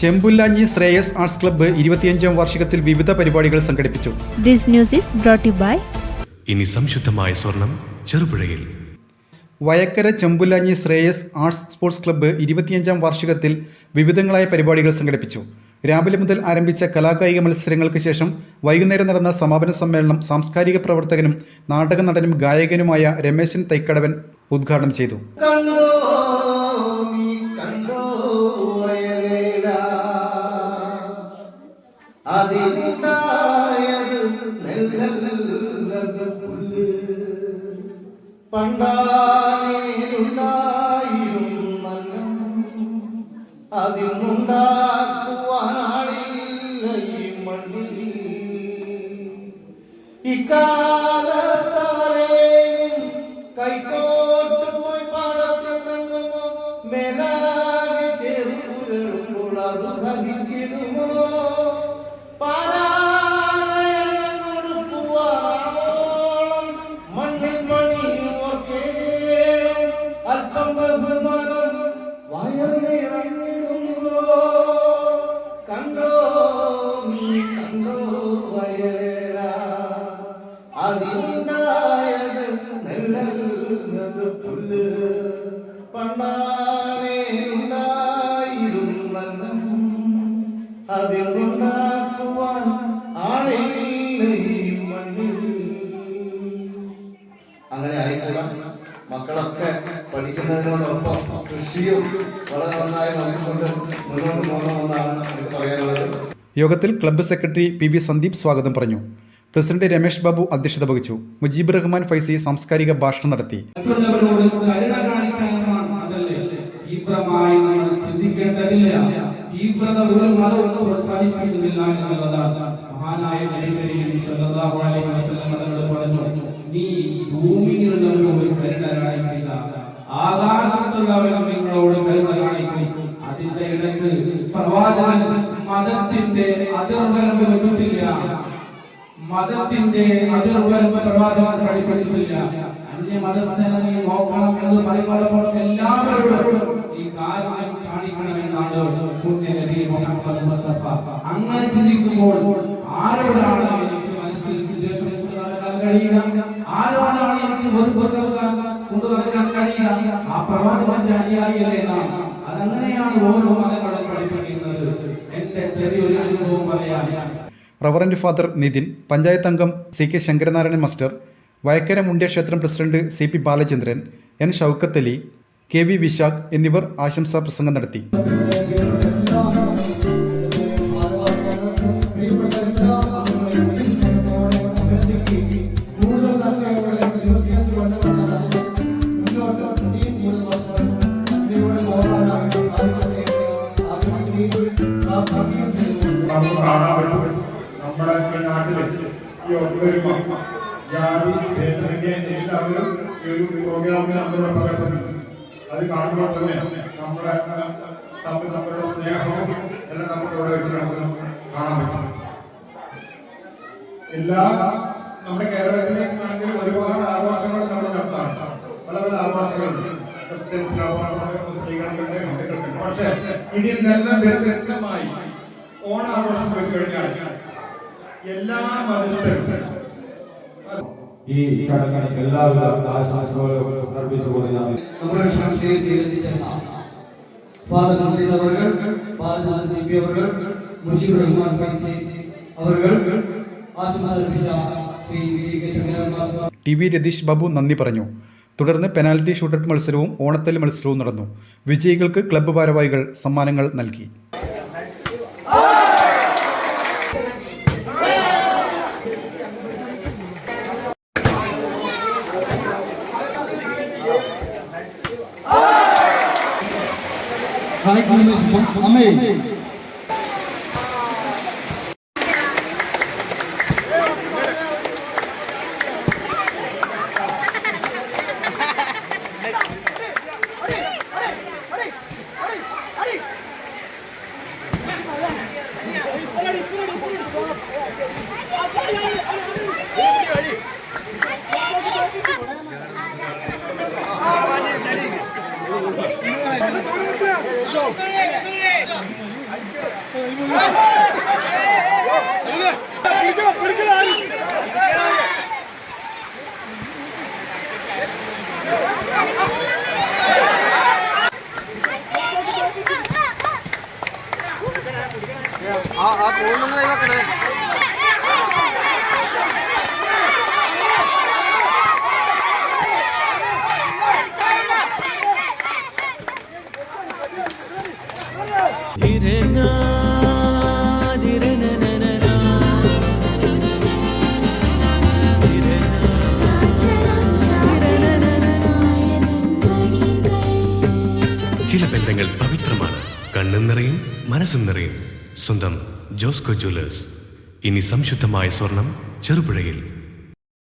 ചെമ്പുല്ലാഞ്ഞി Shreyas arts club 25ാം വാർഷികത്തിൽ വിവിധ പരിപാടികൾ സംഘടിപ്പിച്ചു. This news is brought to you by ഇനി സംശുദ്ധമായ സ്വർണം ചെറുപുഴയിൽ. Vayakkara Chempullanji Shreyas arts sports club 25ാം വാർഷികത്തിൽ വിവിധങ്ങളായ പരിപാടികൾ സംഘടിപ്പിച്ചു. രാവിലെ മുതൽ ആരംഭിച്ച കലാകായിക മത്സരങ്ങൾക്ക് ശേഷം വൈകുന്നേരം നടന്ന സമാപന സമ്മേളനം സാംസ്കാരിക പ്രവർത്തകനും നാടക നടനും ഗായകനുമായ രമേശൻ തൈക്കടവൻ ഉദ്ഘാടനം ചെയ്തു. കൈക്കോട്ടുമായി പാടത്തിറങ്ങുമോ മേലാകെ ചെറുപുരളുമ്പോൾ അത് സഹിച്ചിടുമോ പാരായണോടുക്കുവാനോളം മണ്ണിൽ മണിയൊക്കെ അല്പം ബഹുമാനം വയലിറങ്ങിടുമ്പോ കണ്ടോ നീ കണ്ടോ വയലേറ അതിനുണ്ടായത് നെല്ലത് പുല്ല് പണ്ടാനേ ഉണ്ടായിരുന്നെന്നും അതിനുണ്ടാക്കുവാൻ ആളില്ല ഈ മണ്ണിൽ. അങ്ങനെ ആയിക്കൂടാ. മക്കളൊക്കെ പഠിക്കുന്നതിനോടൊപ്പം കൃഷിയും വളരെ നന്നായി നോക്കിക്കൊണ്ട് മുന്നോട്ട് പോകണമെന്നാണ് എനിക്ക് പറയാനുള്ളത്. യോഗത്തിൽ ക്ലബ്ബ് സെക്രട്ടറി PV സന്ദീപ് സ്വാഗതം പറഞ്ഞു. പ്രസിഡന്റ് രമേഷ് ബാബു അധ്യക്ഷത വഹിച്ചു. മുജീബ് റഹ്മാൻ ഫൈസി സാംസ്കാരിക ഭാഷണം നടത്തി. അതിന്റെ ഇടക്ക് പ്രവാചകൻ മതത്തിന്റെ അതിർവരമ്പ് വെച്ചിട്ടില്ല. മതത്തിന്റെ അതിർവരമ്പ് പ്രവാചകൻ പഠിപ്പിച്ചിട്ടില്ല. അന്യ മതസ്ഥനെ നീ നോക്കണം എന്ന് പറയുമ്പോൾ എല്ലാവരോടും ഈ കാര്യം കാണിക്കണമെന്നാണ് പുണ്യനബി മുഹമ്മദ് മുസ്തഫ. അങ്ങനെ ചിന്തിക്കുമ്പോൾ ആരോടാണ് എനിക്ക് മനസ്സിൽ ദ്വേഷം നടക്കാൻ കഴിയുക, ആരോടാണ് എനിക്ക് വെറുപ്പ് കൊണ്ടു നടക്കാൻ കഴിയുക? ആ പ്രവാചകന്റെ അനുയായികളെ നാം. അതങ്ങനെയാണ് ഓരോ മതങ്ങളും പഠിപ്പിക്കുന്നത്. എന്റെ ചെറിയൊരു അനുഭവം പറയാൻ. റവറന്റ് ഫാദർ നിതിൻ, പഞ്ചായത്ത് അംഗം CK ശങ്കരനാരായണൻ മാസ്റ്റർ, വയക്കര മുണ്ട്യ ക്ഷേത്രം president CP Balachandran, N Shoukath Ali, KV Vishakh എന്നിവർ ആശംസാ പ്രസംഗം നടത്തി. നമ്മുടെ നാട്ടില് ഈ ഒത്തൊരുമ ജാതി ഭേദമന്യേ എല്ലാവരും ഒരു പ്രോഗ്രാമിൽ നമ്മുടെ പകർത്തുന്നുണ്ട്. അത് കാണുമ്പോൾ തന്നെ നമ്മുടെ തമ്മിലുള്ള സ്നേഹവും എല്ലാം നമുക്കിവിടെ വെച്ച് നമുക്ക് കാണാൻ പറ്റും. എല്ലാ നമ്മുടെ കേരളത്തിലെ ആണെങ്കിൽ ഒരുപാട് ആഘോഷങ്ങൾ നമ്മൾ നടത്താറുണ്ട്. പല പല ആഘോഷങ്ങളുണ്ട്. ക്രിസ്ത്യൻസ് ആഘോഷമുണ്ട്, മുസ്ലിങ്ങളുണ്ട്, ഹിന്ദുക്കളുണ്ട്. പക്ഷേ ഇതിൽ നിന്നെല്ലാം വ്യത്യസ്തമായി ഓണാഘോഷം വെച്ച് കഴിഞ്ഞാൽ എല്ലാ മതസ്ഥരും ഈ ചടങ്ങിന് എല്ലാവിധ ആശംസകളും അർപ്പിച്ചുകൊണ്ട് ഞാൻ നമ്മുടെ ഫാദർ നന്ദിൻ അവர்கள், ഫാദർ CP അവர்கள், മുജീബ് റഹ്മാൻ ഫൈസി അവர்கள் ആശംസ അർപ്പിച്ച ശ്രീ CK ശങ്കരനാരായണൻ. TV രതീഷ് ബാബു നന്ദി പറഞ്ഞു. തുടർന്ന് പെനാൽറ്റി ഷൂട്ടൌട്ട് മത്സരവും ഓണത്തല്ല് മത്സരവും നടന്നു. വിജയികൾക്ക് ക്ലബ്ബ് ഭാരവാഹികൾ സമ്മാനങ്ങൾ നൽകി. ചില ബന്ധങ്ങൾ പവിത്രമാണ്. കണ്ണും നിറയും മനസ്സും നിറയും. സ്വന്തം ജോസ്കോ ജ്വല്ലേഴ്സ്. ഇനി സംശുദ്ധമായ സ്വർണം ചെറുപുഴയിൽ.